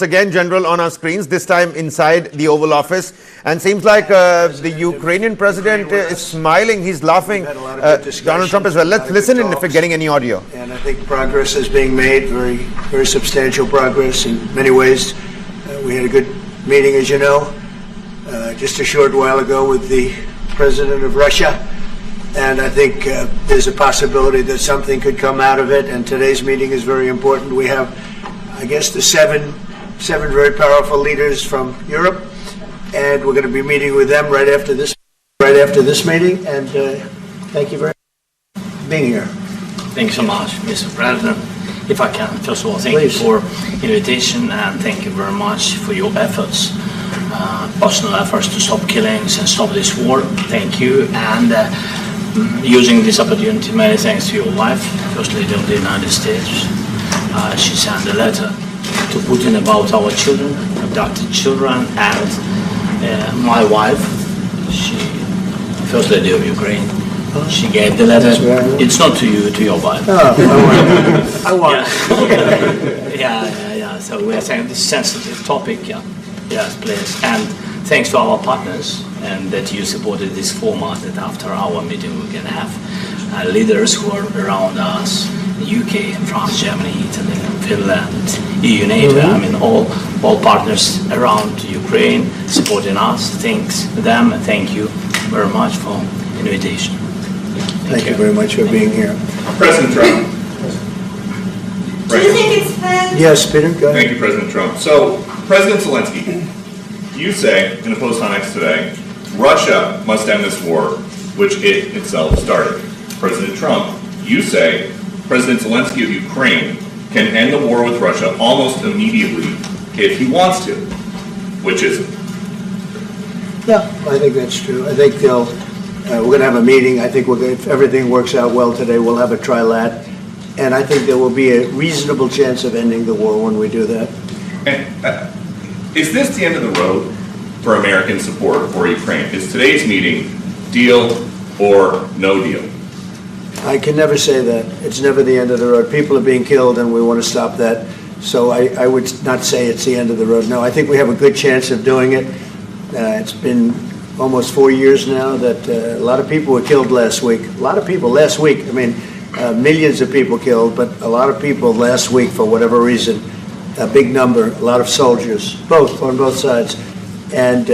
Again, General, on our screens, this time inside the Oval Office, and seems like the Ukrainian president is smiling, he's laughing. Donald Trump as well. Let's listen in if we're getting any audio. And I think progress is being made, very substantial progress in many ways. We had a good meeting, as you know, just a short while ago with the president of Russia, and I think there's a possibility that something could come out of it, and today's meeting is very important. We have, I guess, the seven very powerful leaders from Europe, and we're going to be meeting with them right after this meeting. And thank you very much for being here. Thanks so much, Mr. President. If I can, first of all, thank you for invitation, and thank you very much for your efforts, personal efforts to stop killings and stop this war. Thank you, and using this opportunity, many thanks to your wife, First Lady of the United States. She sent a letter to Putin about our children, abducted children, and my wife, she, First Lady of Ukraine, she gave the letter. It's not to you, to your wife. Oh, I want. Yeah. So we are saying this sensitive topic. Yes, please. And thanks to our partners, and that you supported this format. That after our meeting we can have leaders who are around us. UK, France, Germany, Italy, Finland, EU, NATO, I mean all partners around Ukraine supporting us. Thanks them, and thank you very much for invitation. Thank you very much for being here. President Trump. Do you think it's fair? Yes, Peter, go ahead. Thank you, President Trump. So, President Zelenskyy, you say in a post on X today, Russia must end this war, which it itself started. President Trump, you say President Zelenskyy of Ukraine can end the war with Russia almost immediately if he wants to, which is it? Yeah, I think that's true. I think we're going to have a meeting. I think if everything works out well today, we'll have a trilat, and I think there will be a reasonable chance of ending the war when we do that. And is this the end of the road for American support for Ukraine? Is today's meeting deal or no deal? I can never say that. It's never the end of the road. People are being killed, and we want to stop that. So I would not say it's the end of the road. No, I think we have a good chance of doing it. It's been almost 4 years now that a lot of people were killed last week. A lot of people last week. I mean, millions of people killed, but a lot of people last week for whatever reason. A big number, a lot of soldiers, on both sides. And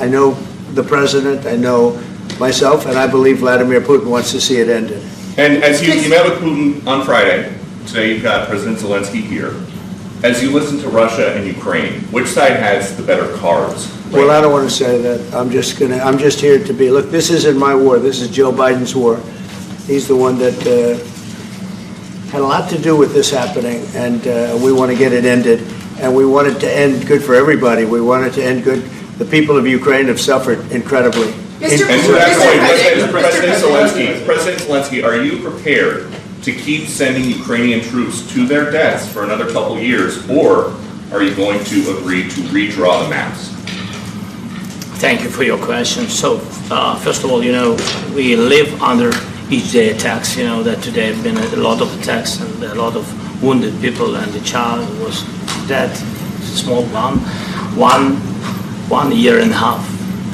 I know the president, I know myself, and I believe Vladimir Putin wants to see it ended. And as you met with Putin on Friday, today you've got President Zelenskyy here. As you listen to Russia and Ukraine, which side has the better cards? Well, I don't want to say that. I'm just here to be. Look, this isn't my war. This is Joe Biden's war. He's the one that had a lot to do with this happening, and we want to get it ended. And we want it to end good for everybody. We want it to end good. The people of Ukraine have suffered incredibly. And to that point, President Zelenskyy, are you prepared to keep sending Ukrainian troops to their deaths for another couple years, or are you going to agree to redraw the maps? Thank you for your question. So, first of all, we live under each day attacks. That today have been a lot of attacks and a lot of wounded people, and the child was dead, small one year and a half.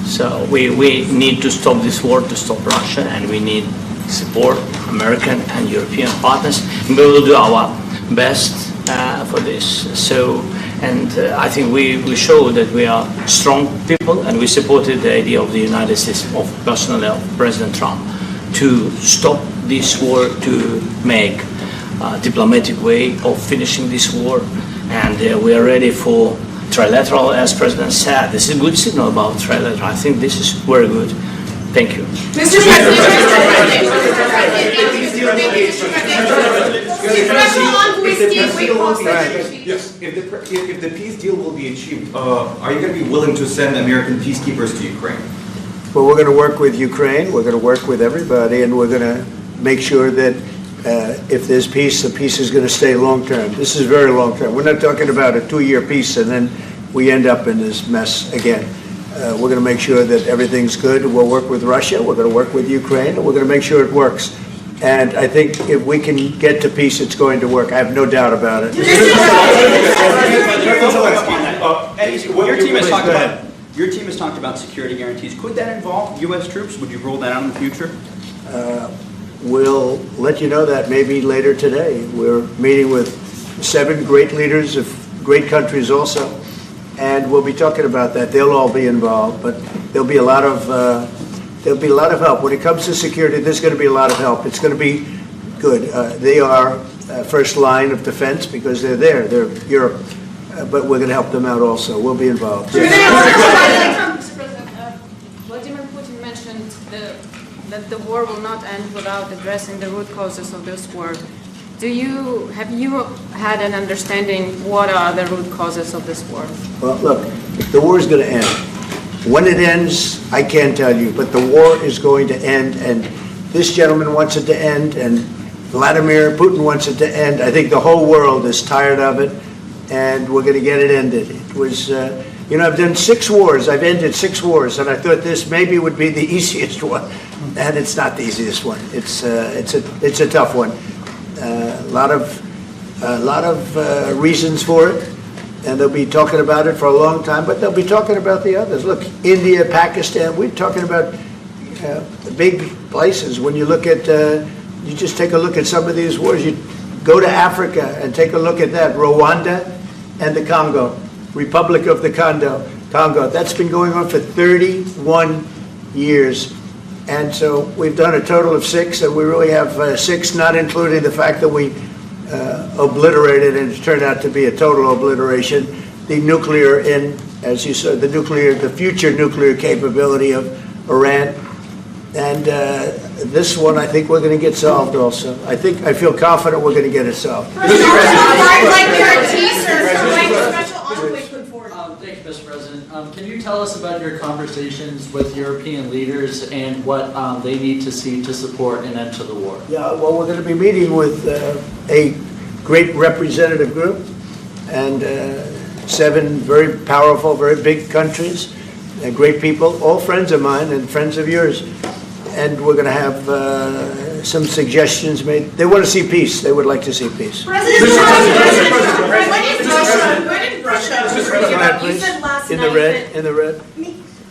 So we need to stop this war, to stop Russia, and we need support American and European partners. And we will do our best for this. So, and I think we show that we are strong people, and we supported the idea of the United States, of personally of President Trump, to stop this war, to make a diplomatic way of finishing this war, and we are ready for trilateral, as President said. This is a good signal about trilateral. I think this is very good. Thank you. Mr. President, Yes, if the peace deal will be achieved, are you going to be willing to send American peacekeepers to Ukraine? Well, we're going to work with Ukraine. We're going to work with everybody, and we're going to make sure that if there's peace, the peace is going to stay long-term. This is very long-term. We're not talking about a 2-year peace and then we end up in this mess again. We're going to make sure that everything's good. We'll work with Russia. We're going to work with Ukraine. And we're going to make sure it works. And I think if we can get to peace, it's going to work. I have no doubt about it. Your team has talked about security guarantees. Could that involve U.S. troops? Would you roll that out in the future? We'll let you know that maybe later today. We're meeting with 7 great leaders of great countries also, and we'll be talking about that. They'll all be involved, but there'll be a lot of help when it comes to security. There's going to be a lot of help. It's going to be good. They are first line of defense because they're there. They're Europe, but we're going to help them out also. We'll be involved. Mr. President, Vladimir Putin mentioned that the war will not end without addressing the root causes of this war. Have you had an understanding what are the root causes of this war? Well, look, the war is going to end. When it ends, I can't tell you, but the war is going to end, and this gentleman wants it to end, and Vladimir Putin wants it to end. I think the whole world is tired of it, and we're going to get it ended. It was, I've done 6 wars. I've ended 6 wars, and I thought this maybe would be the easiest one, and it's not the easiest one. It's a tough one. A lot of reasons for it, and they'll be talking about it for a long time, but they'll be talking about the others. Look, India, Pakistan, we're talking about big places. When you look at, you just take a look at some of these wars. You go to Africa and take a look at that. Rwanda and the Congo, Republic of the Congo. That's been going on for 31 years. And so we've done a total of 6, and we really have 6, not including the fact that we obliterated, and it turned out to be a total obliteration, the nuclear, as you said, the future nuclear capability of Iran. And this one, I think we're going to get solved also. I feel confident we're going to get it solved. President, like guarantees or special envoy put forward. Thank you, Mr. President. Can you tell us about your conversations with European leaders and what they need to see to support an end to the war? Yeah, well, we're going to be meeting with a great representative group and 7 very powerful, very big countries, and great people, all friends of mine and friends of yours. And we're going to have some suggestions made. They want to see peace. They would like to see peace. President Trump, when in Russia, you said last In night the red, in the red.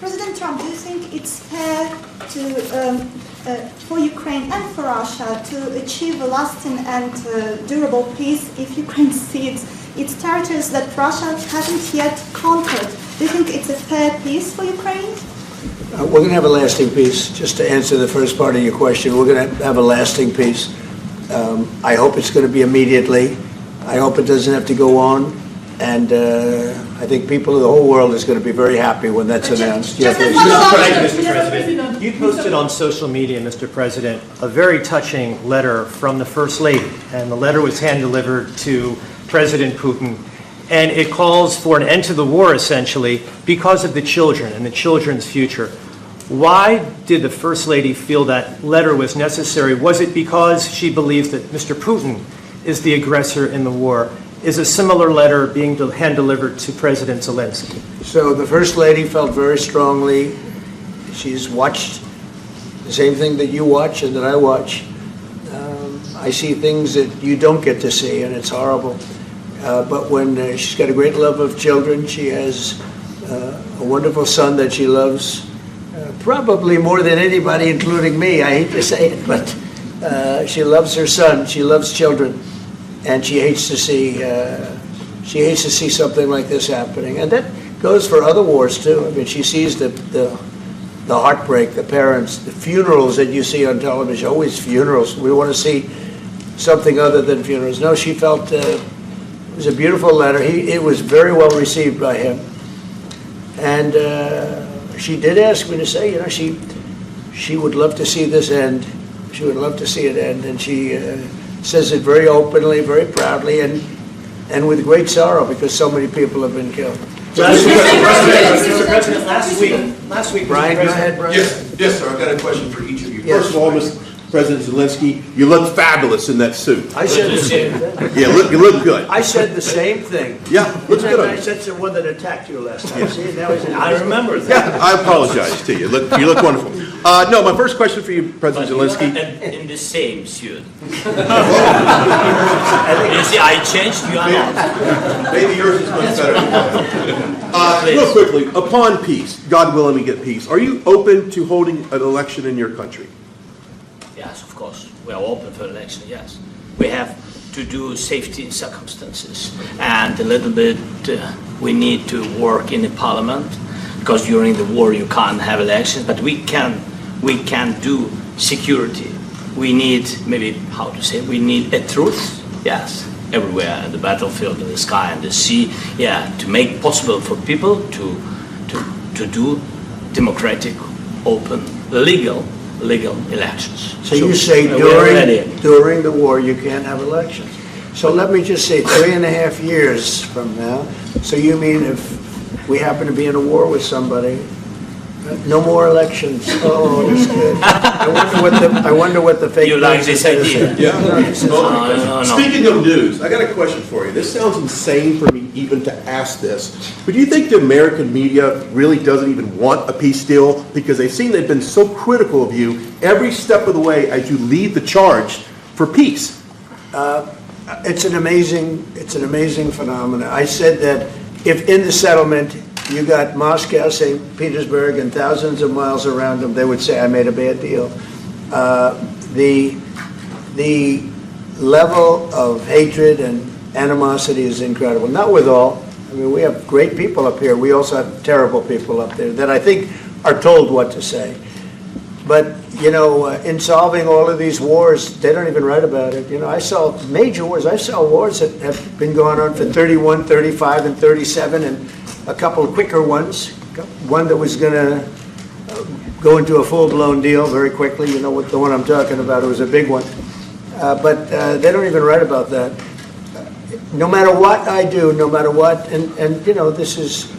President Trump, do you think it's fair for Ukraine and for Russia to achieve a lasting and durable peace if Ukraine cedes its territories that Russia hasn't yet conquered? Do you think it's a fair peace for Ukraine? We're going to have a lasting peace. Just to answer the first part of your question, we're going to have a lasting peace. I hope it's going to be immediately. I hope it doesn't have to go on. And I think people of the whole world is going to be very happy when that's announced. Mr. President, you posted on social media, Mr. President, a very touching letter from the First Lady, and the letter was hand-delivered to President Putin, and it calls for an end to the war, essentially, because of the children and the children's future. Why did the First Lady feel that letter was necessary? Was it because she believes that Mr. Putin is the aggressor in the war? Is a similar letter being hand-delivered to President Zelenskyy? So the First Lady felt very strongly. She's watched the same thing that you watch and that I watch. I see things that you don't get to see, and it's horrible. But when she's got a great love of children, she has a wonderful son that she loves, probably more than anybody, including me. I hate to say it, but she loves her son. She loves children. And she hates to see something like this happening, and that goes for other wars too. I mean, she sees the heartbreak, the parents, the funerals that you see on television. Always funerals. We want to see something other than funerals. No, she felt it was a beautiful letter. It was very well received by him, and she did ask me to say, she would love to see this end. She would love to see it end, and she says it very openly, very proudly, and with great sorrow because so many people have been killed. Mr. President, last week, Brian, go ahead, Brian. Yes, sir. I've got a question for each of you. Yes. First of all, President Zelensky, you look fabulous in that suit. I said the same thing. Yeah, you look good. I said the same thing. Yeah, looks good on I you. said the one that attacked you last time. See, now he's I remember that. Yeah, I apologize to you. You look wonderful. No, my first question for you, President Zelensky. In the same suit. You see, I changed, you are not. Maybe yours is much better. Real quickly, upon peace, God willing we get peace, are you open to holding an election in your country? Yes, of course. We are open for election, yes. We have to do safety circumstances. And a little bit, we need to work in the parliament, because during the war you can't have elections, but we can do security. We need, maybe, how to say, we need a truth, yes, everywhere, in the battlefield, in the sky, and the sea, yeah, to make possible for people to do democratic, open, legal elections. So you say during the war you can't have elections. So let me just say 3.5 years from now, so you mean if we happen to be in a war with somebody, no more elections? Oh, that's good. I wonder what the fake You like this idea? Yeah. No. Speaking of news, I got a question for you. This sounds insane for me even to ask this, but do you think the American media really doesn't even want a peace deal because they've seen they've been so critical of you every step of the way as you lead the charge for peace? It's an amazing phenomenon. I said that if in the settlement you got Moscow, St. Petersburg, and thousands of miles around them, they would say, I made a bad deal. The level of hatred and animosity is incredible. Not with all. I mean, we have great people up here. We also have terrible people up there that I think are told what to say. But, you know, in solving all of these wars, they don't even write about it. You know, I saw major wars. I saw wars that have been going on for 31, 35, and 37, and a couple of quicker ones. One that was going to go into a full-blown deal very quickly. You know what the one I'm talking about. It was a big one. But they don't even write about that. No matter what I do, no matter what, and you know, this is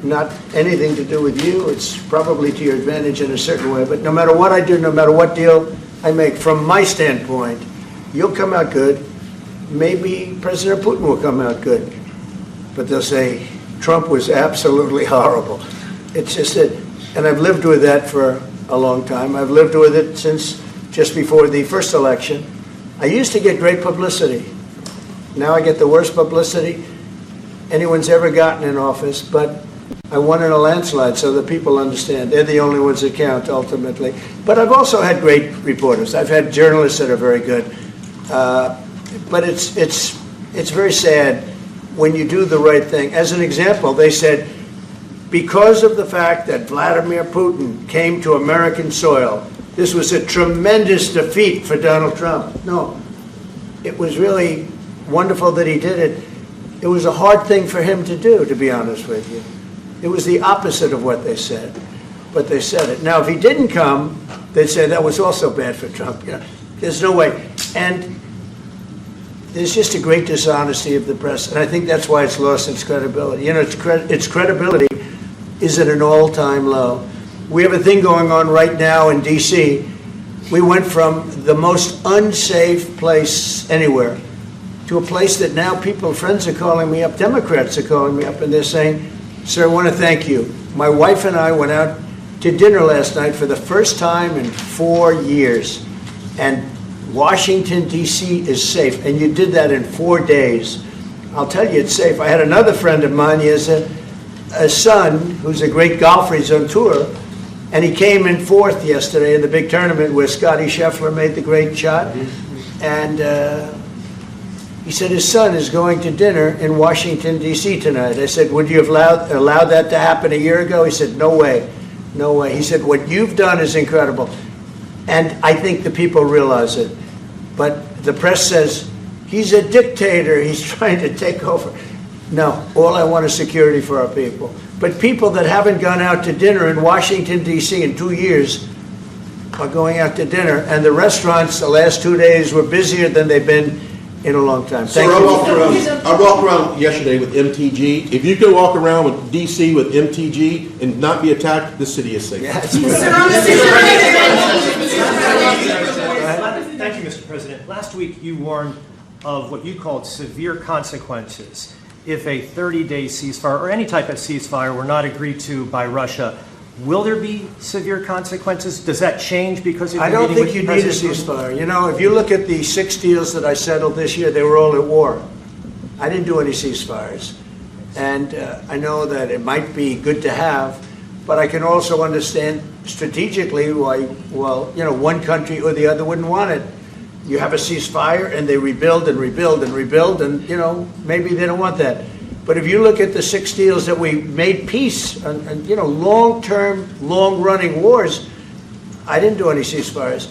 not anything to do with you. It's probably to your advantage in a certain way. But no matter what I do, no matter what deal I make, from my standpoint, you'll come out good. Maybe President Putin will come out good. But they'll say, Trump was absolutely horrible. It's just that, and I've lived with that for a long time. I've lived with it since just before the first election. I used to get great publicity. Now I get the worst publicity anyone's ever gotten in office, but I won in a landslide, so that people understand. They're the only ones that count, ultimately. But I've also had great reporters. I've had journalists that are very good. But it's very sad when you do the right thing. As an example, they said, because of the fact that Vladimir Putin came to American soil, this was a tremendous defeat for Donald Trump. No, it was really wonderful that he did it. It was a hard thing for him to do, to be honest with you. It was the opposite of what they said, but they said it. Now, if he didn't come, they'd say that was also bad for Trump. You know, there's no way. And there's just a great dishonesty of the press, and I think that's why it's lost its credibility. You know, its credibility is at an all-time low. We have a thing going on right now in D.C. We went from the most unsafe place anywhere to a place that now friends are calling me up, Democrats are calling me up, and they're saying, sir, I want to thank you. My wife and I went out to dinner last night for the first time in 4 years, and Washington, D.C. is safe, and you did that in 4 days. I'll tell you, it's safe. I had another friend of mine. He has a son who's a great golfer. He's on tour, and he came in fourth yesterday in the big tournament where Scotty Scheffler made the great shot, and he said his son is going to dinner in Washington, D.C. tonight. I said, would you have allowed that to happen a year ago? He said, no way, no way. He said, what you've done is incredible, and I think the people realize it. But the press says, he's a dictator, he's trying to take over. No, all I want is security for our people. But people that haven't gone out to dinner in Washington, D.C. in 2 years are going out to dinner, and the restaurants the last 2 days were busier than they've been in a long time. Thank you. I walked around yesterday with MTG. If you could walk around with D.C. with MTG and not be attacked, the city is safe. Yeah, last week you warned of what you called severe consequences if a 30-day ceasefire or any type of ceasefire were not agreed to by Russia. Will there be severe consequences? Does that change because of I your don't meeting think you with need a President ceasefire. You know, if you look at the 6 deals that I settled this year, they were all at war. I didn't do any ceasefires. And I know that it might be good to have, but I can also understand strategically why, well, you know, one country or the other wouldn't want it. You have a ceasefire and they rebuild and rebuild and rebuild, and, you know, maybe they don't want that. But if you look at the 6 deals that we made peace and you know, long-term, long-running wars, I didn't do any ceasefires.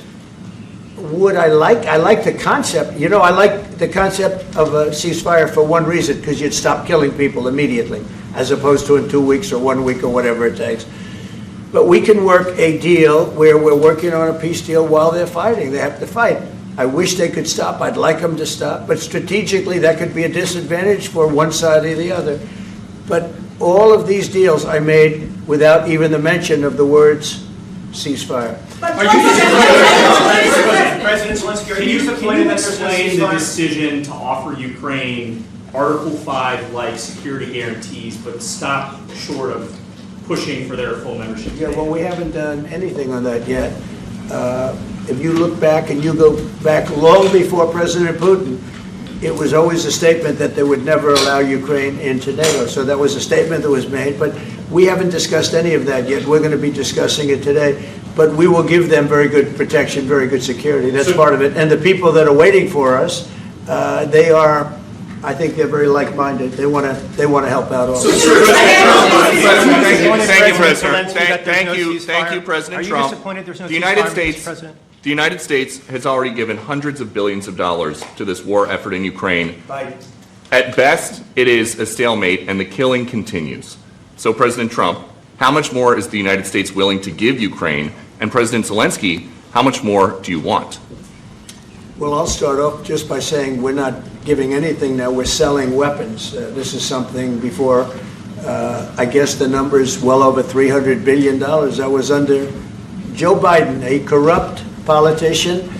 Would I like the concept. You know, I like the concept of a ceasefire for one reason, because you'd stop killing people immediately, as opposed to in 2 weeks or 1 week or whatever it takes. But we can work a deal where we're working on a peace deal while they're fighting. They have to fight. I wish they could stop. I'd like them to stop. But strategically, that could be a disadvantage for one side or the other. But all of these deals I made without even the mention of the words ceasefire. President Zelenskyy, can you explain the decision to offer Ukraine Article 5 like security guarantees, but stop short of pushing for their full membership? Yeah, well, we haven't done anything on that yet. If you look back and you go back long before President Putin, it was always a statement that they would never allow Ukraine into NATO. So that was a statement that was made, but we haven't discussed any of that yet. We're going to be discussing it today. But we will give them very good protection, very good security. That's part of it. And the people that are waiting for us, they are, I think they're very like-minded. They want to help out also. Thank you, President. Thank you, President Trump. Are you disappointed there's no The United ceasefire, States, Mr. President? the United States has already given hundreds of billions of dollars to this war effort in Ukraine. At best, it is a stalemate, and the killing continues. So, President Trump, how much more is the United States willing to give Ukraine? And President Zelenskyy, how much more do you want? Well, I'll start off just by saying we're not giving anything now. We're selling weapons. This is something before, I guess the number is well over $300 billion. That was under Joe Biden, a corrupt politician,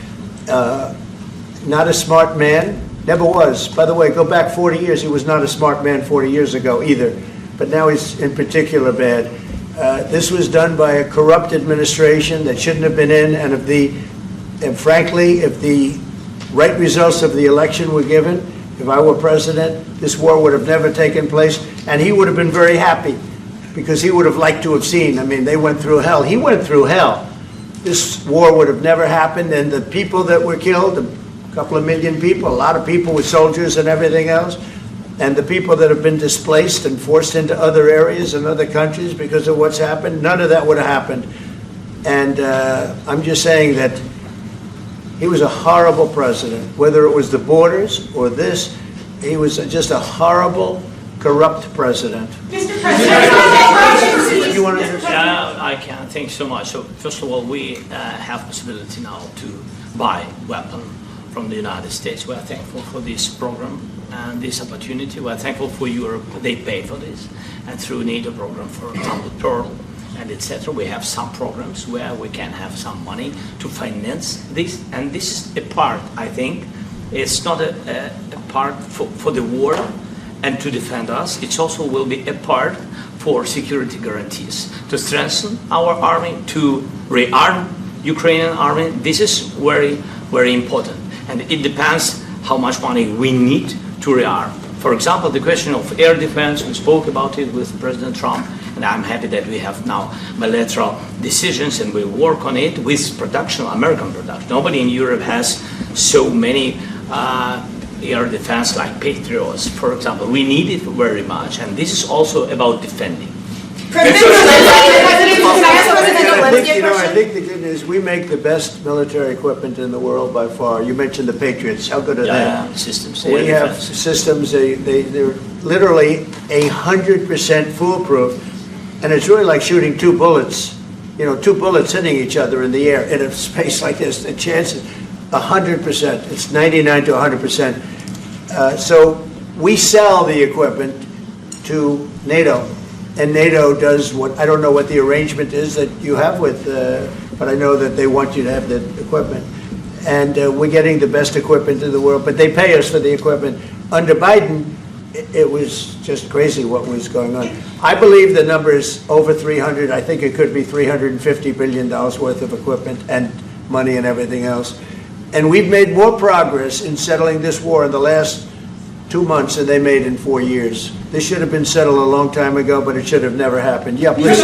not a smart man, never was. By the way, go back 40 years, he was not a smart man 40 years ago either. But now he's in particular bad. This was done by a corrupt administration that shouldn't have been in, and frankly, if the right results of the election were given, if I were president, this war would have never taken place, and he would have been very happy, because he would have liked to have seen. I mean, they went through hell. He went through hell. This war would have never happened, and the people that were killed, a couple of million people, a lot of people with soldiers and everything else, and the people that have been displaced and forced into other areas and other countries because of what's happened, none of that would have happened. And I'm just saying that he was a horrible president. Whether it was the borders or this, he was just a horrible, corrupt president. Mr. President, You want to I can. Thanks so much. So first of all, we have possibility now to buy weapons from the United States. We are thankful for this program and this opportunity. We are thankful for Europe. They pay for this. And through NATO program, for example, Pearl and etc., we have some programs where we can have some money to finance this. And this is a part, I think, it's not a part for the war and to defend us. It also will be a part for security guarantees, to strengthen our army, to rearm Ukrainian army. This is very, very important. And it depends how much money we need to rearm. For example, the question of air defense, we spoke about it with President Trump, and I'm happy that we have now bilateral decisions and we work on it with production, American production. Nobody in Europe has so many air defense like Patriots, for example. We need it very much, and this is also about defending. I think the good news, we make the best military equipment in the world by far. You mentioned the Patriots. How good are they? Systems. We have systems, they're literally 100% foolproof. And it's really like shooting two bullets, two bullets hitting each other in the air in a space like this. The chance is 100%. It's 99 to 100%. So we sell the equipment to NATO. And NATO does what, I don't know what the arrangement is that you have with, but I know that they want you to have the equipment. and we're getting the best equipment in the world, but they pay us for the equipment. Under Biden, it was just crazy what was going on. I believe the number is over 300. I think it could be $350 billion worth of equipment and money and everything else. And we've made more progress in settling this war in the last 2 months than they made in 4 years. This should have been settled a long time ago, but it should have never happened. Yeah, please.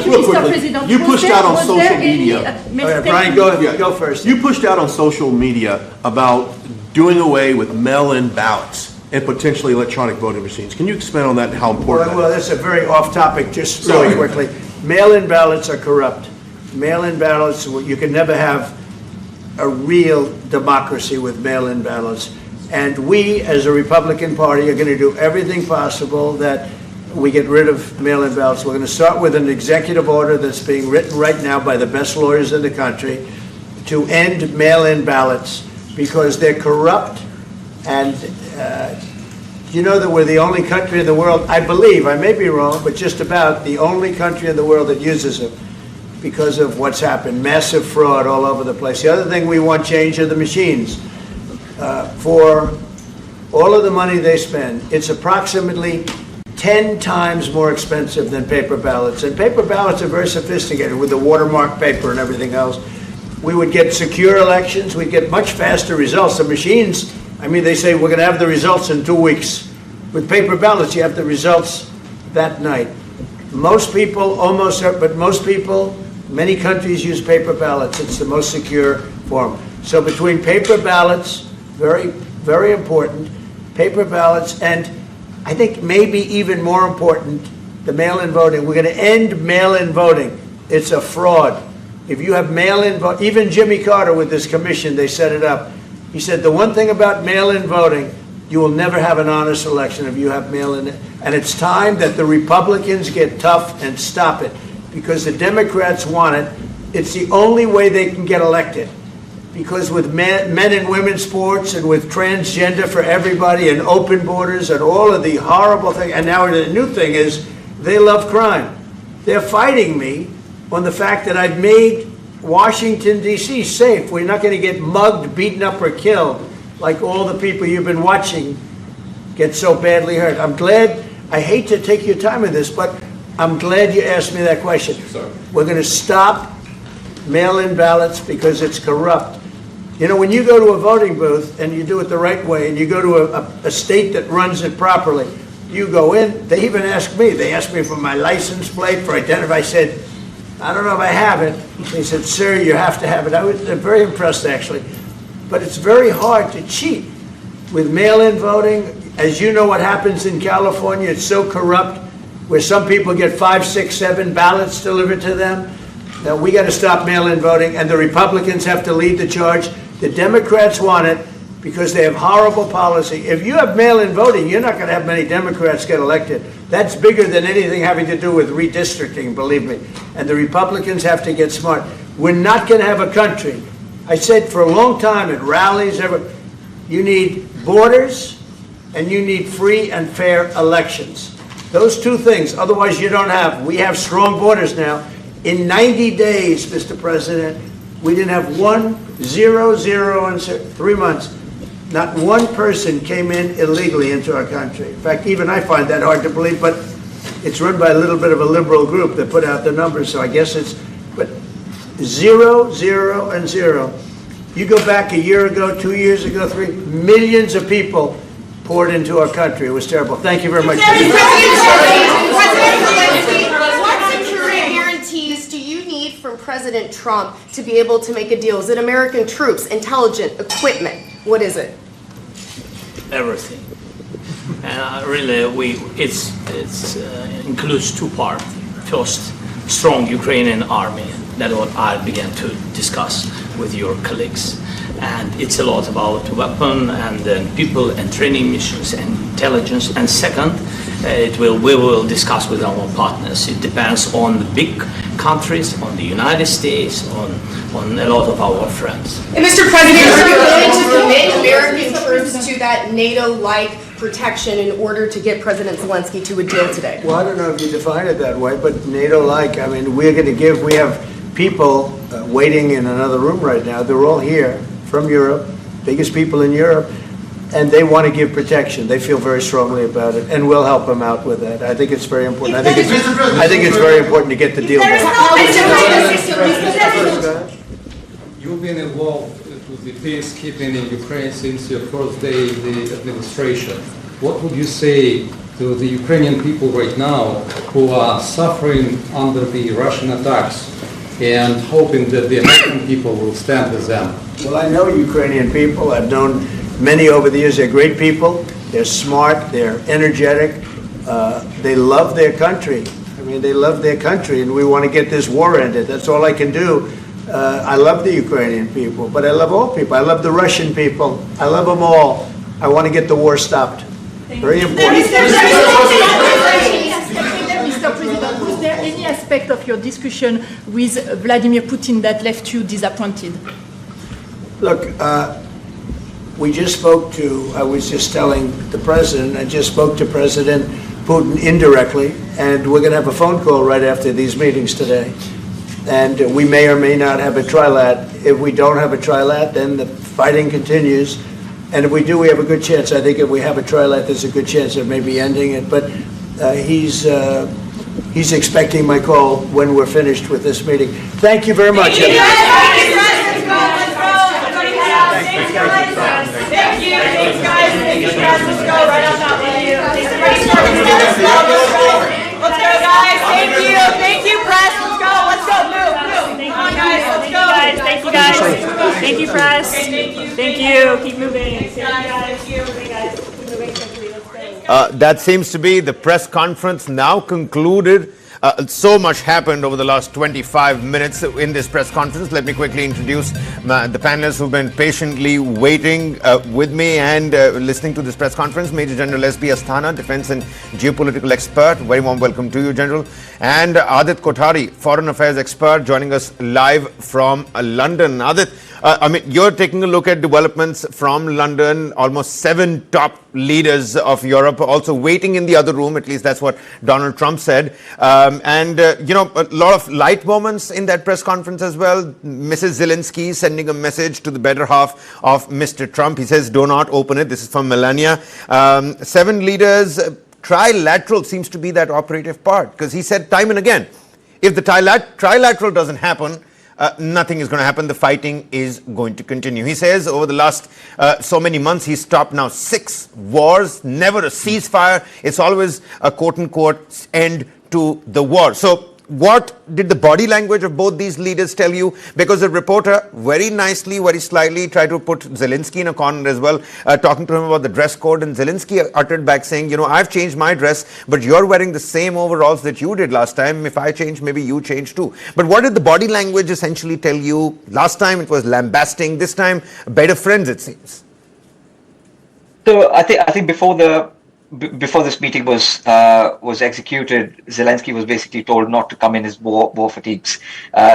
Real quickly, you pushed out on social media. All right, Brian, go first. You pushed out on social media about doing away with mail-in ballots and potentially electronic voting machines. Can you expand on that and how important Well, that is? that's a very off-topic, just really quickly. Mail-in ballots are corrupt. Mail-in ballots, you can never have a real democracy with mail-in ballots. And we, as a Republican Party, are going to do everything possible that we get rid of mail-in ballots. We're going to start with an executive order that's being written right now by the best lawyers in the country to end mail-in ballots because they're corrupt. And you know that we're the only country in the world, I believe, I may be wrong, but just about the only country in the world that uses them because of what's happened. Massive fraud all over the place. The other thing we want change are the machines. For all of the money they spend, it's approximately 10 times more expensive than paper ballots. And paper ballots are very sophisticated with the watermark paper and everything else. We would get secure elections. We'd get much faster results. The machines, I mean, they say we're going to have the results in 2 weeks. With paper ballots, you have the results that night. Most people, many countries use paper ballots. It's the most secure form. So between paper ballots, very, very important, paper ballots, and I think maybe even more important, the mail-in voting. We're going to end mail-in voting. It's a fraud. If you have mail-in vote, even Jimmy Carter with this commission, they set it up. He said the one thing about mail-in voting, you will never have an honest election if you have mail-in. And it's time that the Republicans get tough and stop it because the Democrats want it. It's the only way they can get elected. Because with men and women's sports and with transgender for everybody and open borders and all of the horrible things, and now the new thing is they love crime. They're fighting me on the fact that I've made Washington, D.C. safe. We're not going to get mugged, beaten up, or killed like all the people you've been watching get so badly hurt. I'm glad, I hate to take your time in this, but I'm glad you asked me that question. We're going to stop mail-in ballots because it's corrupt. You know, when you go to a voting booth and you do it the right way and you go to a state that runs it properly, you go in, they even ask me. They asked me for my license plate, for identity. I said, I don't know if I have it. They said, sir, you have to have it. I was very impressed, actually. But it's very hard to cheat with mail-in voting. As you know what happens in California, it's so corrupt, where some people get 5, 6, 7 ballots delivered to them. Now, we got to stop mail-in voting, and the Republicans have to lead the charge. The Democrats want it because they have horrible policy. If you have mail-in voting, you're not going to have many Democrats get elected. That's bigger than anything having to do with redistricting, believe me. And the Republicans have to get smart. We're not going to have a country. I said for a long time at rallies, you need borders and you need free and fair elections. Those two things, otherwise you don't have. We have strong borders now. In 90 days, Mr. President, we didn't have 0, 0, and 3 months. Not one person came in illegally into our country. In fact, even I find that hard to believe, but it's run by a little bit of a liberal group that put out the numbers, so I guess it's, but 0, 0, and 0. You go back a year ago, 2 years ago, millions of people poured into our country. It was terrible. Thank you very much. From President Trump to be able to make a deal? Is it American troops, intelligence, equipment? What is it? Everything. And really, it includes two parts. First, strong Ukrainian army. That's what I began to discuss with your colleagues. And it's a lot about weapon and people and training missions and intelligence. And second, we will discuss with our partners. It depends on the big countries, on the United States, on a lot of our friends. And Mr. President, are you going to commit American troops to that NATO-like protection in order to get President Zelenskyy to a deal today? Well, I don't know if you define it that way, but NATO-like, I mean, we have people waiting in another room right now. They're all here from Europe, biggest people in Europe, and they want to give protection. They feel very strongly about it, and we'll help them out with that. I think it's very important. I think it's very important to get the deal done. You've been involved with the peacekeeping in Ukraine since your first day in the administration. What would you say to the Ukrainian people right now who are suffering under the Russian attacks and hoping that the American people will stand with them? Well, I know Ukrainian people. I've known many over the years. They're great people. They're smart. They're energetic. They love their country. I mean, they love their country, and we want to get this war ended. That's all I can do. I love the Ukrainian people, but I love all people. I love the Russian people. I love them all. I want to get the war stopped. Very important. Mr. President, was there any aspect of your discussion with Vladimir Putin that left you disappointed? Look, we just spoke to, I was just telling the President, I just spoke to President Putin indirectly, and we're going to have a phone call right after these meetings today. And we may or may not have a trilat. If we don't have a trilat, then the fighting continues. And if we do, we have a good chance. I think if we have a trilat, there's a good chance of maybe ending it. But he's expecting my call when we're finished with this meeting. Thank you very much. Thank you. Thank you, press. Let's go. Let's go. Move. Come on, guys. Let's go. Thank you, guys. Thank you, press. Thank you. Keep moving. Thank you, guys. Keep moving quickly. Let's go. That seems to be the press conference now concluded. So much happened over the last 25 minutes in this press conference. Let me quickly introduce the panelists who've been patiently waiting with me and listening to this press conference. Major General S.B. Asthana, defense and geopolitical expert. Very warm welcome to you, General. And Adit Kothari, foreign affairs expert, joining us live from London. Adit, you're taking a look at developments from London. Almost 7 top leaders of Europe also waiting in the other room. At least that's what Donald Trump said. A lot of light moments in that press conference as well. Mrs. Zelenskyy sending a message to the better half of Mr. Trump. He says, do not open it. This is from Melania. 7 leaders. Trilateral seems to be that operative part, because he said time and again, if the trilateral doesn't happen, nothing is going to happen. The fighting is going to continue. He says over the last so many months, he's stopped now 6 wars, never a ceasefire. It's always a quote-unquote end to the war. So what did the body language of both these leaders tell you? Because the reporter very nicely, very slyly tried to put Zelenskyy in a corner as well, talking to him about the dress code. And Zelenskyy uttered back saying, I've changed my dress, but you're wearing the same overalls that you did last time. If I change, maybe you change too. But what did the body language essentially tell you? Last time it was lambasting. This time, better friends, it seems. So I think before this meeting was executed, Zelenskyy was basically told not to come in his war fatigues.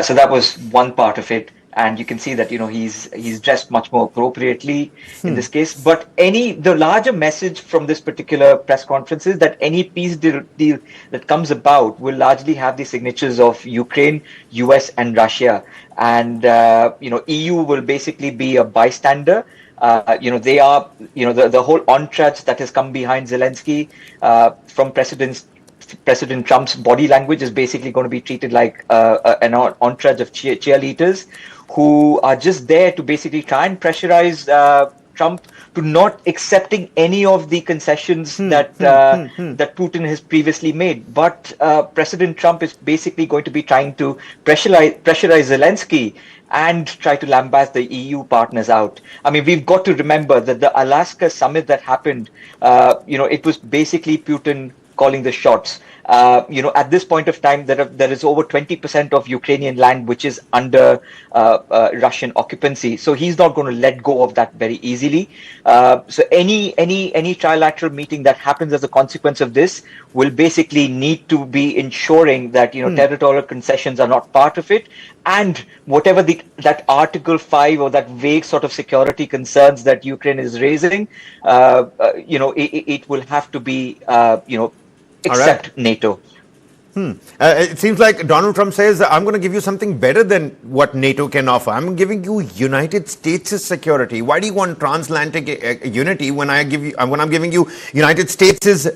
So that was one part of it, and you can see that he's dressed much more appropriately in this case. But the larger message from this particular press conference is that any peace deal that comes about will largely have the signatures of Ukraine, US, and Russia, and EU will basically be a bystander. They are, the whole entourage that has come behind Zelenskyy from President Trump's body language is basically going to be treated like an entourage of cheerleaders who are just there to basically try and pressurize Trump to not accepting any of the concessions that Putin has previously made. But President Trump is basically going to be trying to pressurize Zelenskyy and try to lambast the EU partners out. I mean, we've got to remember that the Alaska summit that happened, it was basically Putin calling the shots. At this point of time, there is over 20% of Ukrainian land which is under Russian occupancy. So he's not going to let go of that very easily. So any trilateral meeting that happens as a consequence of this will basically need to be ensuring that territorial concessions are not part of it, and whatever that Article 5 or that vague sort of security concerns that Ukraine is raising, it will have to be accept NATO. It seems like Donald Trump says, I'm going to give you something better than what NATO can offer. I'm giving you United States' security. Why do you want transatlantic unity when I'm giving you United States'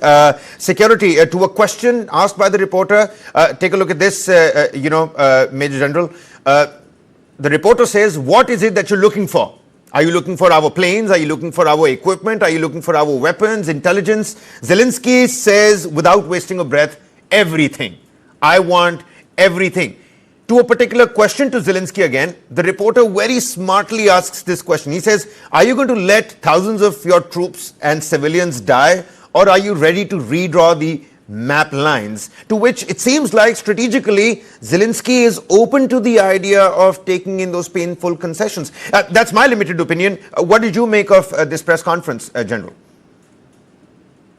security? To a question asked by the reporter, take a look at this, Major General. The reporter says, what is it that you're looking for? Are you looking for our planes? Are you looking for our equipment? Are you looking for our weapons, intelligence? Zelenskyy says, without wasting a breath, everything. I want everything. To a particular question to Zelenskyy again, the reporter very smartly asks this question. He says, are you going to let thousands of your troops and civilians die, or are you ready to redraw the map lines? To which it seems like strategically Zelenskyy is open to the idea of taking in those painful concessions. That's my limited opinion. What did you make of this press conference, General?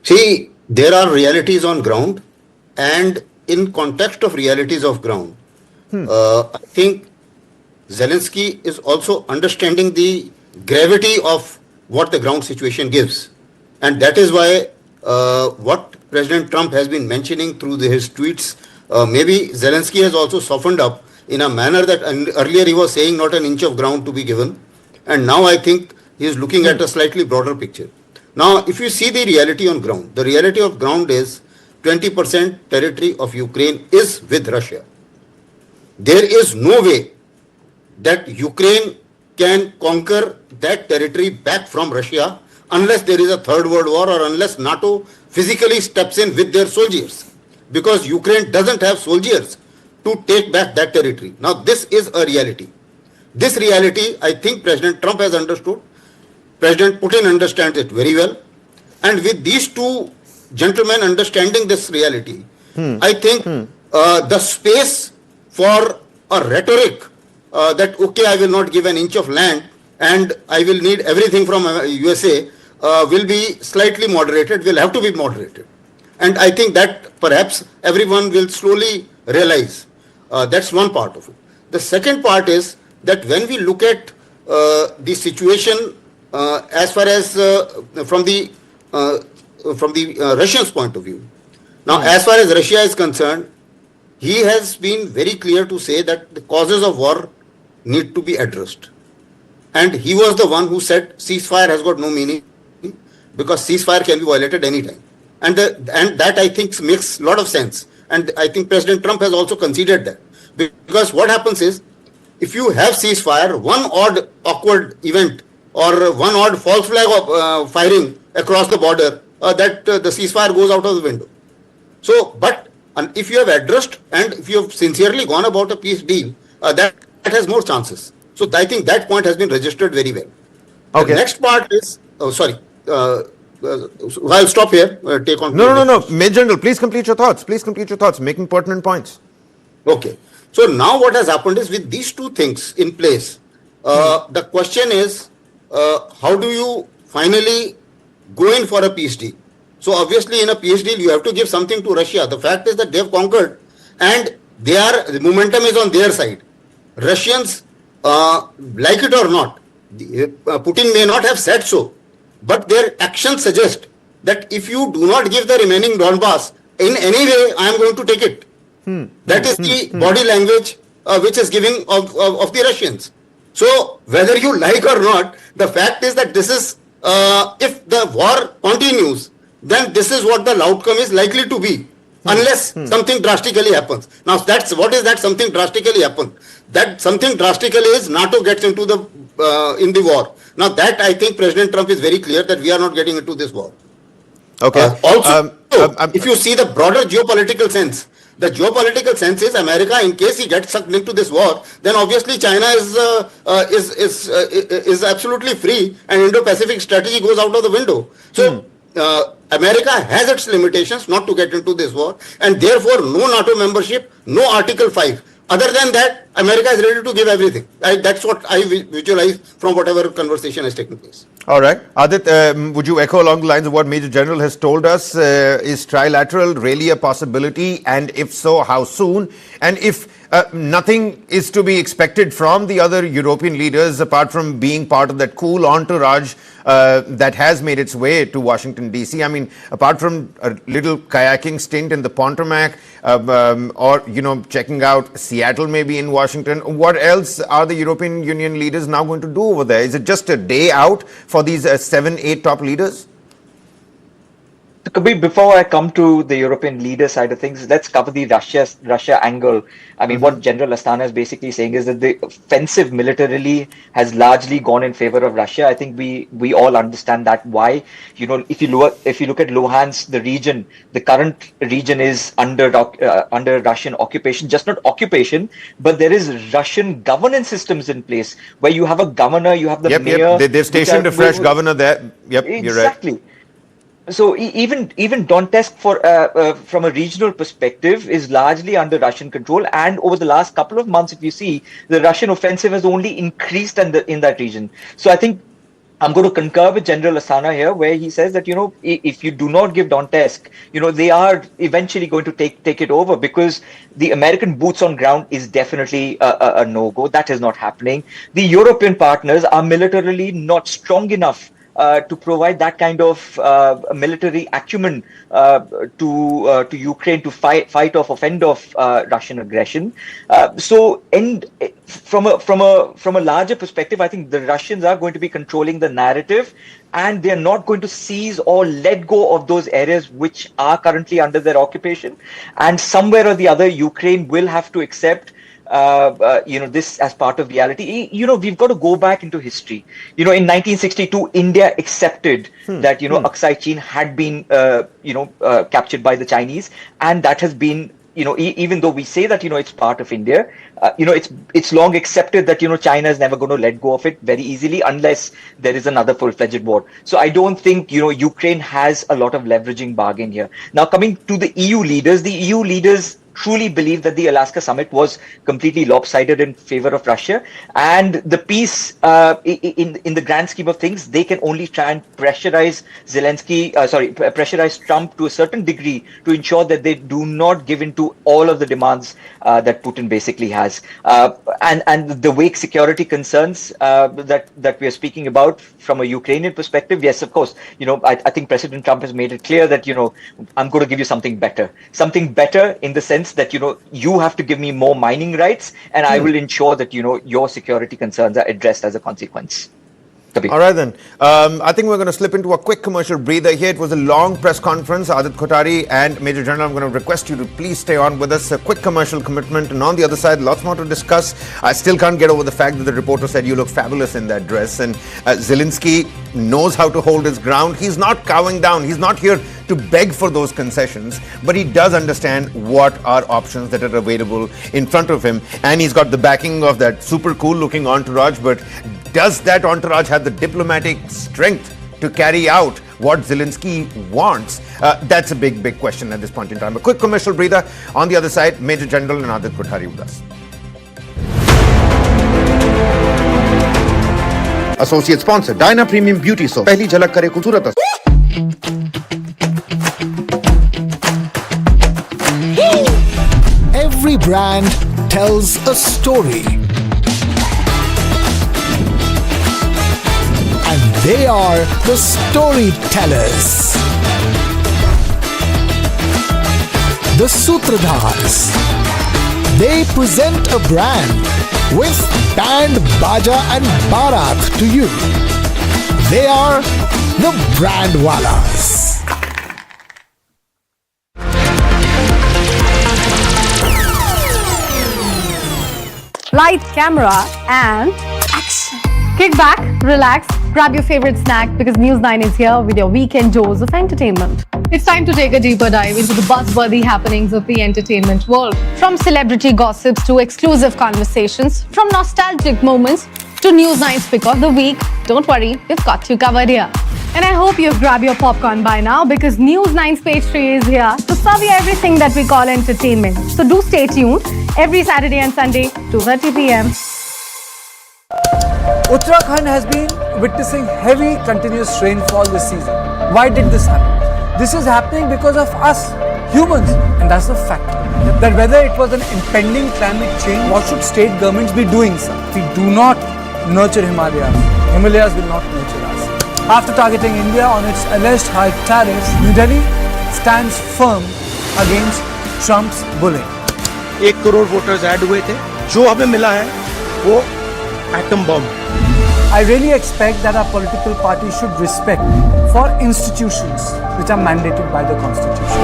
See, there are realities on ground, and in context of realities of ground, I think Zelenskyy is also understanding the gravity of what the ground situation gives. And that is why what President Trump has been mentioning through his tweets, maybe Zelenskyy has also softened up in a manner that earlier he was saying not an inch of ground to be given. And now I think he is looking at a slightly broader picture. Now, if you see the reality on ground, the reality of ground is 20% territory of Ukraine is with Russia. There is no way that Ukraine can conquer that territory back from Russia unless there is a third world war or unless NATO physically steps in with their soldiers, because Ukraine doesn't have soldiers to take back that territory. Now, this is a reality. This reality, I think President Trump has understood. President Putin understands it very well. And with these two gentlemen understanding this reality, I think the space for a rhetoric that, okay, I will not give an inch of land and I will need everything from USA will be slightly moderated, will have to be moderated. And I think that perhaps everyone will slowly realize. That's one part of it. The second part is that when we look at the situation as far as from the Russians' point of view. Now, as far as Russia is concerned, he has been very clear to say that the causes of war need to be addressed. And he was the one who said ceasefire has got no meaning because ceasefire can be violated anytime. And that I think makes a lot of sense. And I think President Trump has also conceded that. Because what happens is, if you have ceasefire, one odd awkward event or one odd false flag of firing across the border, that the ceasefire goes out of the window. So, but if you have addressed and if you have sincerely gone about a peace deal, that has more chances. So I think that point has been registered very well. Okay. The next part is, I'll stop here. Take on. No. Major General, please complete your thoughts. Making pertinent points. Okay. So now what has happened is, with these two things in place, the question is, how do you finally go in for a peace deal? So obviously in a peace deal, you have to give something to Russia. The fact is that they have conquered and the momentum is on their side. Russians, like it or not, Putin may not have said so, but their actions suggest that if you do not give the remaining Donbass in any way, I am going to take it. That is the body language which is giving of the Russians. So whether you like or not, the fact is that this is, if the war continues, then this is what the outcome is likely to be, unless something drastically happens. Now, what is that something drastically happen? That something drastically is NATO gets into the in the war. Now, that I think President Trump is very clear that we are not getting into this war. Okay. Also, if you see the broader geopolitical sense, the geopolitical sense is America, in case he gets sucked into this war, then obviously China is absolutely free, and Indo-Pacific strategy goes out of the window. So America has its limitations not to get into this war, and therefore no NATO membership, no Article 5. Other than that, America is ready to give everything. That's what I visualize from whatever conversation has taken place. All right. Adit, would you echo along the lines of what Major General has told us? Is trilateral really a possibility? And if so, how soon? And if nothing is to be expected from the other European leaders apart from being part of that cool entourage that has made its way to Washington, D.C. I mean, apart from a little kayaking stint in the Potomac or, checking out Seattle maybe in Washington, what else are the European Union leaders now going to do over there? Is it just a day out for these 7-8 top leaders? Kabir, before I come to the European leader side of things, let's cover the Russia angle. I mean, what General Astana is basically saying is that the offensive militarily has largely gone in favor of Russia. I think we all understand that. Why? If you look at Luhansk, the region, the current region is under Russian occupation. Just not occupation, but there is Russian governance systems in place where you have a governor, you have the mayor. They've stationed a fresh governor there. Yep, exactly. You're right. So even Donetsk, from a regional perspective, is largely under Russian control. And over the last couple of months, if you see, the Russian offensive has only increased in that region. So I think I'm going to concur with General Astana here, where he says that, if you do not give Donetsk, they are eventually going to take it over, because the American boots on ground is definitely a no-go. That is not happening. The European partners are militarily not strong enough to provide that kind of military acumen to Ukraine to fight off, fend off Russian aggression. From a larger perspective, I think the Russians are going to be controlling the narrative, and they are not going to seize or let go of those areas which are currently under their occupation. And somewhere or the other, Ukraine will have to accept this as part of reality. We've got to go back into history. In 1962, India accepted that, Aksai Chin had been, captured by the Chinese. And that has been, even though we say that, it's part of India, it's long accepted that, China is never going to let go of it very easily unless there is another full-fledged war. So I don't think, Ukraine has a lot of leveraging bargain here. Now, coming to the EU leaders truly believe that the Alaska summit was completely lopsided in favor of Russia, and the peace in the grand scheme of things, they can only try and pressurize pressurize Trump to a certain degree to ensure that they do not give in to all of the demands that Putin basically has. And the vague security concerns that we are speaking about from a Ukrainian perspective, yes, of course, I think President Trump has made it clear that, I'm going to give you something better in the sense that, you have to give me more mining rights, and I will ensure that, your security concerns are addressed as a consequence. All right, then. I think we're going to slip into a quick commercial breather here. It was a long press conference. Adit Kothari and Major General, I'm going to request you to please stay on with us. A quick commercial commitment. And on the other side, lots more to discuss. I still can't get over the fact that the reporter said you look fabulous in that dress. And Zelenskyy knows how to hold his ground. He's not cowing down. He's not here to beg for those concessions, but he does understand what are options that are available in front of him. And he's got the backing of that super cool looking entourage, but does that entourage have the diplomatic strength to carry out what Zelenskyy wants? That's a big question at this point in time. A quick commercial breather. On the other side, Major General and Adit Kothari with us. Associate sponsor, Dyna Premium Beauty Soap. पहली झलक करे खूबसूरत. Every brand tells a story. And they are the storytellers. The Sutradhars. They present a brand with band, baja and barat to you. They are the Brandwalas. Light, camera, and action. Kick back, relax, grab your favorite snack because News9 is here with your weekend dose of entertainment. It's time to take a deeper dive into the buzzworthy happenings of the entertainment world. From celebrity gossips to exclusive conversations, from nostalgic moments to News9's pick of the week, don't worry, we've got you covered here. And I hope you've grabbed your popcorn by now because News9's page 3 is here to serve you everything that we call entertainment. So do stay tuned every Saturday and Sunday, 2:30 p.m. Uttarakhand has been witnessing heavy continuous rainfall this season. Why did this happen? This is happening because of us, humans, and that's the fact. That whether it was an impending climate change, what should state governments be doing, sir? If we do not nurture Himalayas, Himalayas will not nurture us. After targeting India on its alleged high tariffs, New Delhi stands firm against Trump's bullying. 1 crore voters add हुए थे, जो हमें मिला है वो atom bomb. I really expect that our political parties should respect for institutions which are mandated by the Constitution.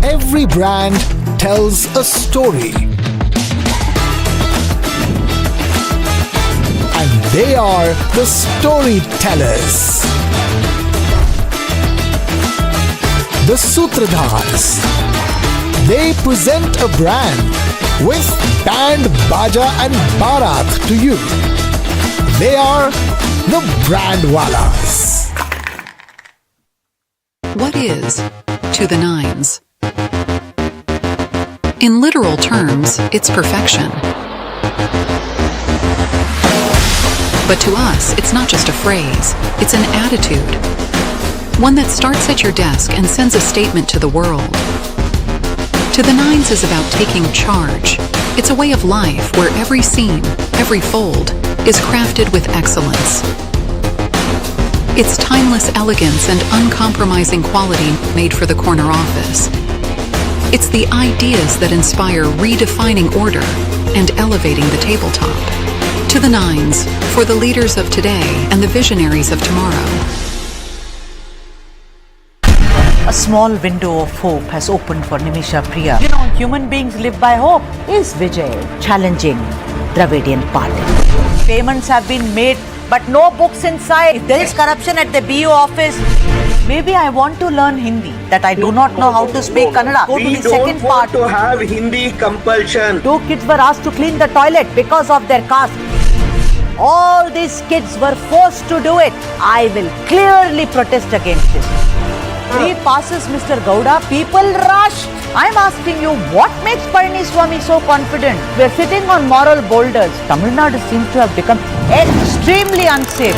Every brand tells a story. And they are the storytellers. The Sutradhars. They present a brand with band, baja and barat to you. They are the Brandwalas. What is to the nines? In literal terms, it's perfection. But to us, it's not just a phrase, it's an attitude. One that starts at your desk and sends a statement to the world. To the nines is about taking charge. It's a way of life where every seam, every fold, is crafted with excellence. It's timeless elegance and uncompromising quality made for the corner office. It's the ideas that inspire redefining order and elevating the tabletop. To the nines, for the leaders of today and the visionaries of tomorrow. A small window of hope has opened for Nimisha Priya. You know, human beings live by hope. Is Vijay challenging Dravidian party? Payments have been made, but no books inside. If there is corruption at the BO office, maybe I want to learn Hindi, that I do not know how to speak Kannada. Go to the second part. We don't want to have Hindi compulsion. 2 kids were asked to clean the toilet because of their caste. All these kids were forced to do it. I will clearly protest against this. 3 passes, Mr. Gowda. People rush. I'm asking you, what makes Palaniswamy so confident? We're sitting on moral boulders. Tamil Nadu seems to have become extremely unsafe.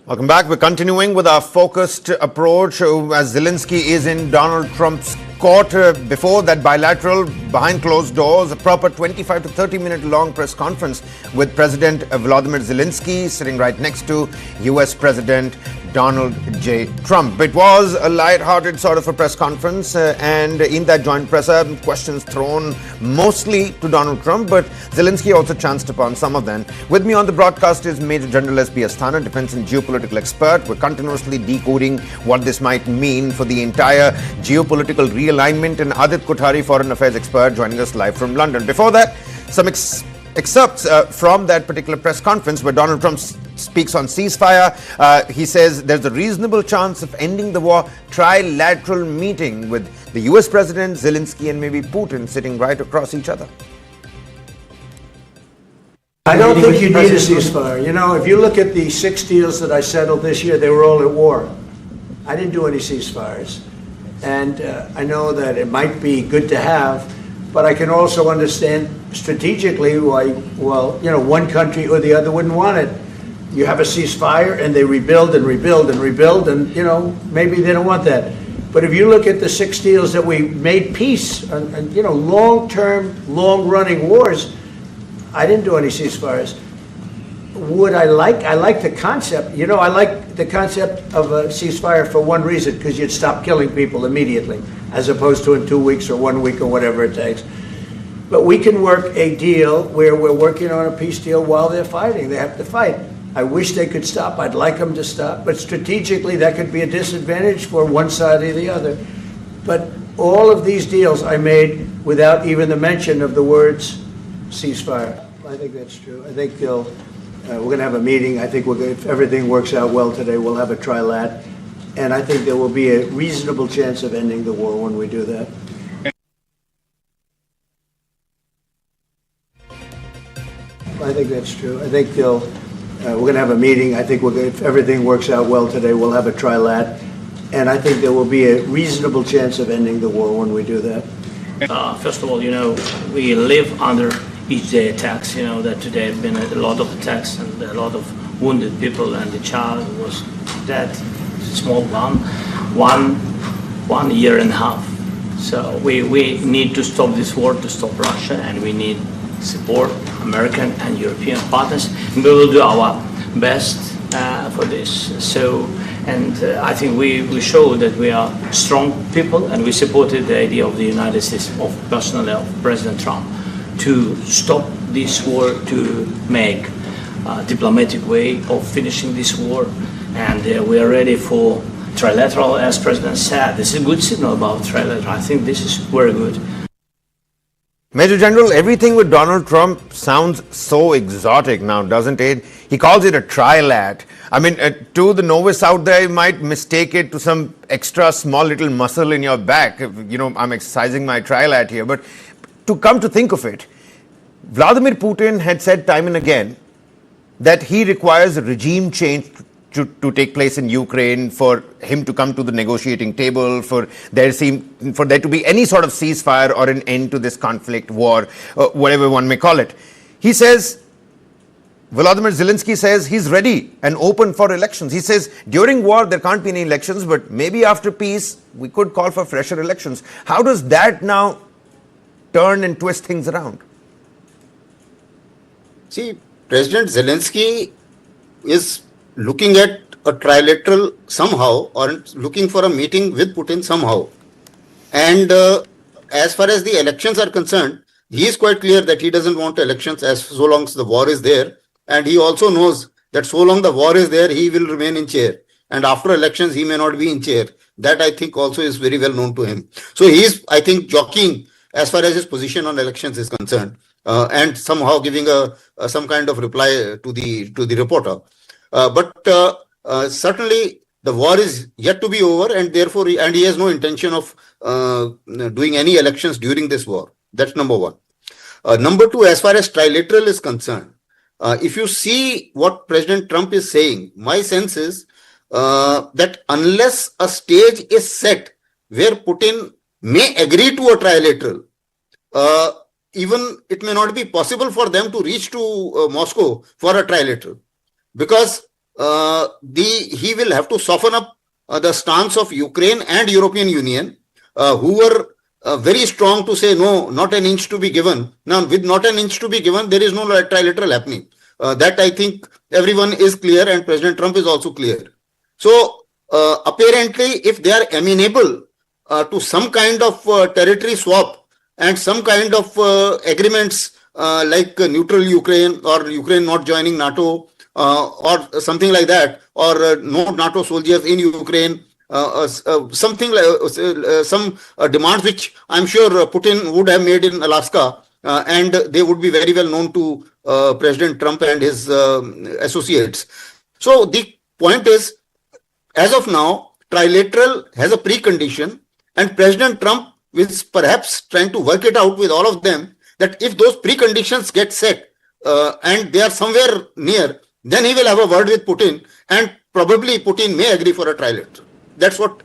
Welcome back. We're continuing with our focused approach as Zelenskyy is in Donald Trump's court. Before that bilateral, behind closed doors, a proper 25 to 30-minute long press conference with President Volodymyr Zelenskyy sitting right next to US President Donald J. Trump. It was a light-hearted sort of a press conference, and in that joint presser, questions thrown mostly to Donald Trump, but Zelenskyy also chanced upon some of them. With me on the broadcast is Major General S.B. Asthana, defense and geopolitical expert. We're continuously decoding what this might mean for the entire geopolitical realignment, and Adit Kothari, foreign affairs expert, joining us live from London. Before that, some excerpts from that particular press conference where Donald Trump speaks on ceasefire. He says there's a reasonable chance of ending the war. Trilateral meeting with the US President, Zelenskyy and maybe Putin sitting right across each other. I don't think you need a ceasefire. You know, if you look at the 6 deals that I settled this year, they were all at war. I didn't do any ceasefires. And I know that it might be good to have, but I can also understand strategically why, well, you know, one country or the other wouldn't want it. You have a ceasefire and they rebuild and rebuild and rebuild, and, you know, maybe they don't want that. But if you look at the 6 deals that we made peace and you know, long-term, long-running wars, I didn't do any ceasefires. Would I like the concept, you know, I like the concept of a ceasefire for one reason, because you'd stop killing people immediately, as opposed to in 2 weeks or 1 week or whatever it takes. But we can work a deal where we're working on a peace deal while they're fighting. They have to fight. I wish they could stop. I'd like them to stop. But strategically, that could be a disadvantage for one side or the other. But all of these deals I made without even the mention of the words ceasefire. I think that's true. I think we're going to have a meeting. I think if everything works out well today, we'll have a trilat. And I think there will be a reasonable chance of ending the war when we do that. I think that's true. I think we're going to have a meeting. I think if everything works out well today, we'll have a trilat. And I think there will be a reasonable chance of ending the war when we do that. First of all, we live under each day attacks. That today have been a lot of attacks and a lot of wounded people, and the child was dead, small one year and a half. So we need to stop this war, to stop Russia, and we need support American and European partners. And we will do our best for this. I think we show that we are strong people, and we supported the idea of the United States, personally of President Trump, to stop this war, to make a diplomatic way of finishing this war. And we are ready for trilateral, as President said. This is a good signal about trilateral. I think this is very good. Major General, everything with Donald Trump sounds so exotic now, doesn't it? He calls it a trilat. I mean, to the novice out there, you might mistake it to some extra small little muscle in your back. I'm exercising my trilat here. But to come to think of it, Vladimir Putin had said time and again that he requires a regime change to take place in Ukraine, for him to come to the negotiating table, for there to be any sort of ceasefire or an end to this conflict, war, whatever one may call it. He says, Volodymyr Zelenskyy says he's ready and open for elections. He says during war there can't be any elections, but maybe after peace we could call for fresher elections. How does that now turn and twist things around? See, President Zelenskyy is looking at a trilateral somehow, or looking for a meeting with Putin somehow. And as far as the elections are concerned, he is quite clear that he doesn't want elections so long as the war is there. And he also knows that so long the war is there, he will remain in chair. And after elections, he may not be in chair. That, I think, also is very well known to him. So he is, I think, jockeying as far as his position on elections is concerned, and somehow giving some kind of reply to the reporter. But certainly the war is yet to be over, and therefore he has no intention of doing any elections during this war. That's number one. Number two, as far as trilateral is concerned, if you see what President Trump is saying, my sense is that unless a stage is set where Putin may agree to a trilateral, even it may not be possible for them to reach to Moscow for a trilateral, because he will have to soften up the stance of Ukraine and European Union, who were very strong to say no, not an inch to be given. Now, with not an inch to be given, there is no trilateral happening. That, I think, everyone is clear, and President Trump is also clear. So apparently, if they are amenable to some kind of territory swap and some kind of agreements like neutral Ukraine, or Ukraine not joining NATO, or something like that, or no NATO soldiers in Ukraine, something like some demands which I'm sure Putin would have made in Alaska, and they would be very well known to President Trump and his associates. So the point is, as of now, trilateral has a precondition, and President Trump is perhaps trying to work it out with all of them, that if those preconditions get set and they are somewhere near, then he will have a word with Putin, and probably Putin may agree for a trilateral. That's what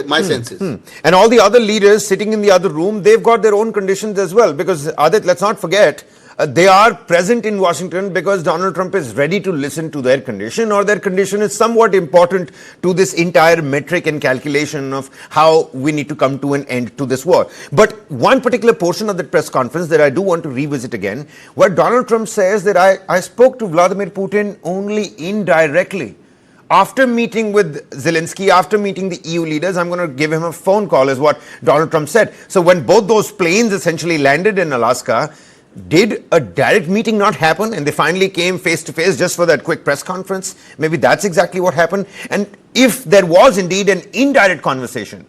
my sense is. And all the other leaders sitting in the other room, they've got their own conditions as well, because Adit, let's not forget, they are present in Washington because Donald Trump is ready to listen to their condition, or their condition is somewhat important to this entire metric and calculation of how we need to come to an end to this war. But one particular portion of the press conference that I do want to revisit again, where Donald Trump says that I spoke to Vladimir Putin only indirectly. After meeting with Zelenskyy, after meeting the EU leaders, I'm going to give him a phone call, is what Donald Trump said. So when both those planes essentially landed in Alaska, Did a direct meeting not happen and they finally came face to face just for that quick press conference? Maybe that's exactly what happened. And if there was indeed an indirect conversation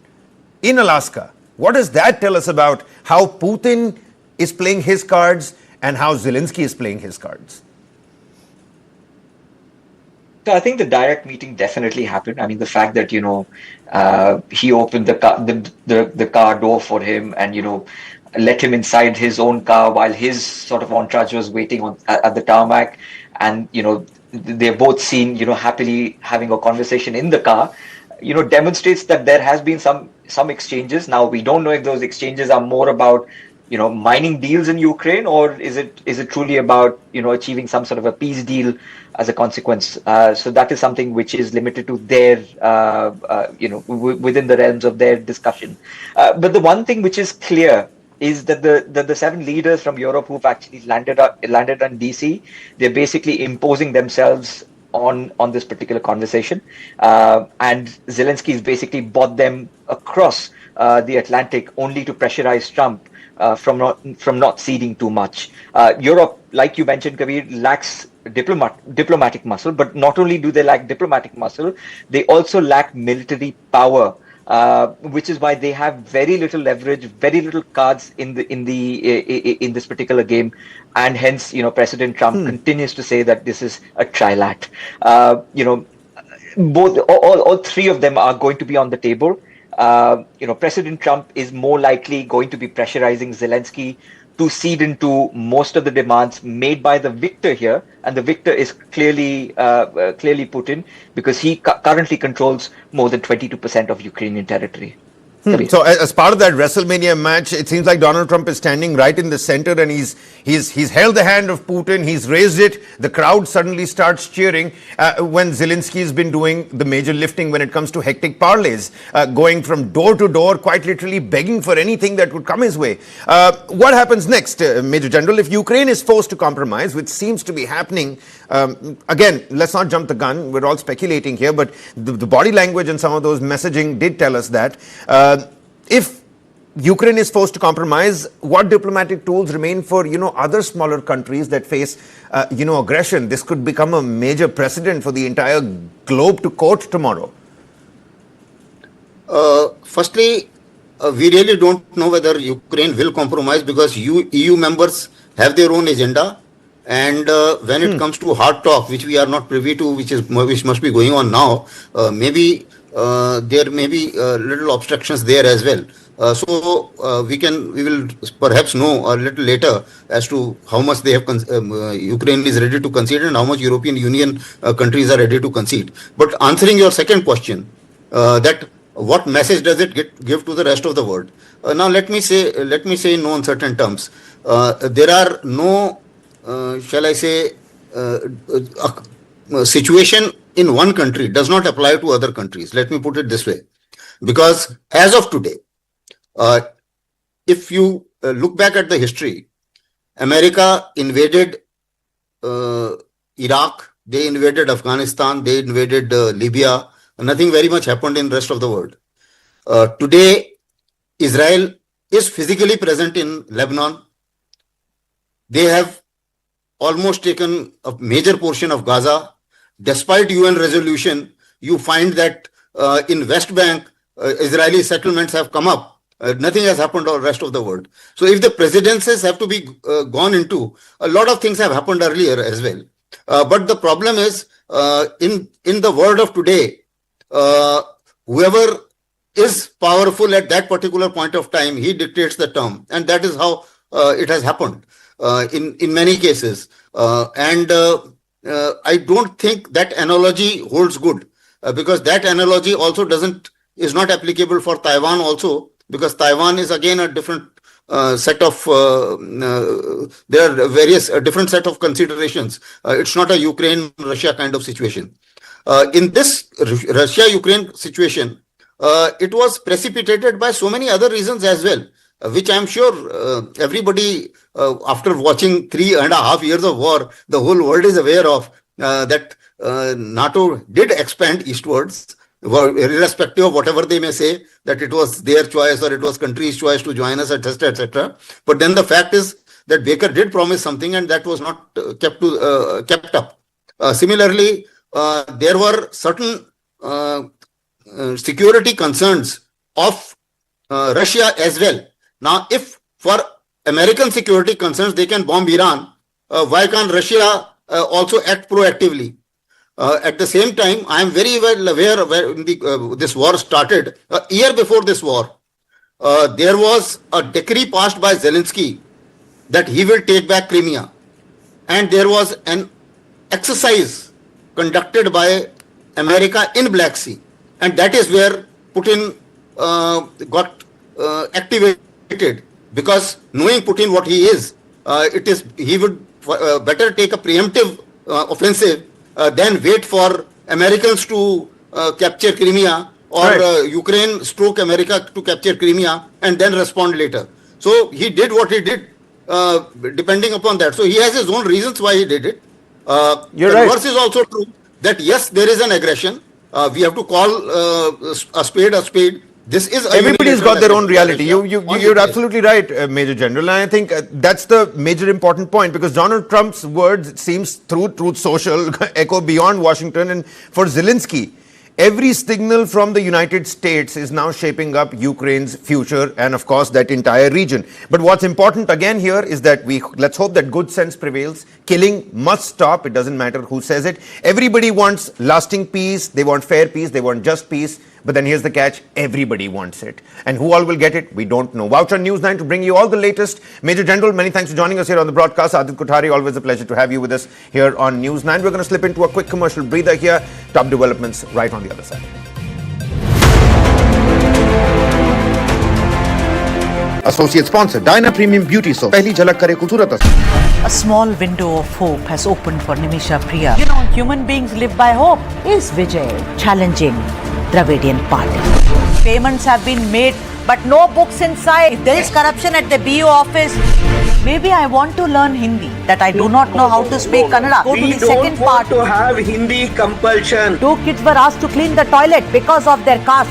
in Alaska, what does that tell us about how Putin is playing his cards and how Zelensky is playing his cards? So I think the direct meeting definitely happened. I mean, the fact that, he opened the car door for him and, let him inside his own car while his sort of entourage was waiting at the tarmac. And, they're both seen, happily having a conversation in the car, demonstrates that there has been some exchanges. Now, we don't know if those exchanges are more about, mining deals in Ukraine, or is it truly about, achieving some sort of a peace deal as a consequence. So that is something which is limited to their, within the realms of their discussion. But the one thing which is clear is that the 7 leaders from Europe who've actually landed on DC, they're basically imposing themselves on this particular conversation. And Zelensky has basically brought them across the Atlantic only to pressurize Trump from not ceding too much. Europe, like you mentioned, Kabir, lacks diplomatic muscle, but not only do they lack diplomatic muscle, they also lack military power. Which is why they have very little leverage, very little cards in this particular game, and hence, President Trump continues to say that this is a trilat. All 3 of them are going to be on the table. President Trump is more likely going to be pressurizing Zelensky to cede into most of the demands made by the victor here, and the victor is clearly Putin, because he currently controls more than 22% of Ukrainian territory. So as part of that WrestleMania match, it seems like Donald Trump is standing right in the center, and he's held the hand of Putin, he's raised it, the crowd suddenly starts cheering when Zelensky has been doing the major lifting when it comes to hectic parlays, going from door to door, quite literally begging for anything that would come his way. What happens next, Major General, if Ukraine is forced to compromise, which seems to be happening? Again, let's not jump the gun, we're all speculating here, but the body language and some of those messaging did tell us that. If Ukraine is forced to compromise, what diplomatic tools remain for, other smaller countries that face, aggression? This could become a major precedent for the entire globe to court tomorrow. Firstly, we really don't know whether Ukraine will compromise, because EU members have their own agenda. And when it comes to hard talk, which we are not privy to, which must be going on now, maybe there may be little obstructions there as well. So we will perhaps know a little later as to how much they have Ukraine is ready to concede and how much European Union countries are ready to concede. But answering your second question, that what message does it give to the rest of the world? Now let me say in no uncertain terms, there are no shall I say situation in one country does not apply to other countries. Let me put it this way. Because as of today, if you look back at the history, America invaded Iraq, they invaded Afghanistan, they invaded Libya. Nothing very much happened in the rest of the world. Today, Israel is physically present in Lebanon. They have almost taken a major portion of Gaza. Despite UN resolution, you find that in West Bank, Israeli settlements have come up. Nothing has happened on the rest of the world. So if the presidencies have to be gone into, a lot of things have happened earlier as well. But the problem is, in the world of today, whoever is powerful at that particular point of time, he dictates the term. And that is how it has happened in many cases. I don't think that analogy holds good, because that analogy also is not applicable for Taiwan also, because Taiwan is again a different set of, there are various different set of considerations. It's not a Ukraine-Russia kind of situation. In this Russia-Ukraine situation, it was precipitated by so many other reasons as well, which I'm sure everybody, after watching 3.5 years of war, the whole world is aware of, that NATO did expand eastwards, irrespective of whatever they may say, that it was their choice or it was country's choice to join us, etc., etc. But then the fact is that Baker did promise something and that was not kept up. Similarly, there were certain security concerns of Russia as well. Now, if for American security concerns they can bomb Iran, why can't Russia also act proactively? At the same time, I am very well aware when this war started. A year before this war, there was a decree passed by Zelenskyy that he will take back Crimea. And there was an exercise conducted by America in Black Sea. And that is where Putin got activated. Because knowing Putin what he is, he would better take a preemptive offensive than wait for Americans to capture Crimea or Ukraine stroke America to capture Crimea and then respond later. So he did what he did depending upon that. So he has his own reasons why he did it. The reverse is also true that yes, there is an aggression. We have to call a spade a spade. This is everybody's got their own reality. You're absolutely right, Major General. And I think that's the major important point, because Donald Trump's words, it seems, through Truth Social echo beyond Washington. And for Zelenskyy, every signal from the United States is now shaping up Ukraine's future and, of course, that entire region. But what's important again here is that let's hope that good sense prevails. Killing must stop. It doesn't matter who says it. Everybody wants lasting peace. They want fair peace. They want just peace. But then here's the catch, everybody wants it. And who all will get it, we don't know. Watch on News 9 to bring you all the latest. Major General, many thanks for joining us here on the broadcast. Adit Kothari, always a pleasure to have you with us here on News 9. We're going to slip into a quick commercial breather here. Top developments right on the other side. Associate sponsor, Dyna Premium Beauty Soap. Pehli jhalak kare खूबसूरत. A small window of hope has opened for Nimisha Priya. You know, human beings live by hope. Is Vijay challenging Dravidian party? Payments have been made, but no books inside. If there is corruption at the BO office, maybe I want to learn Hindi, that I do not know how to speak Kannada. Go to the second part. to have Hindi compulsion. 2 kids were asked to clean the toilet because of their caste.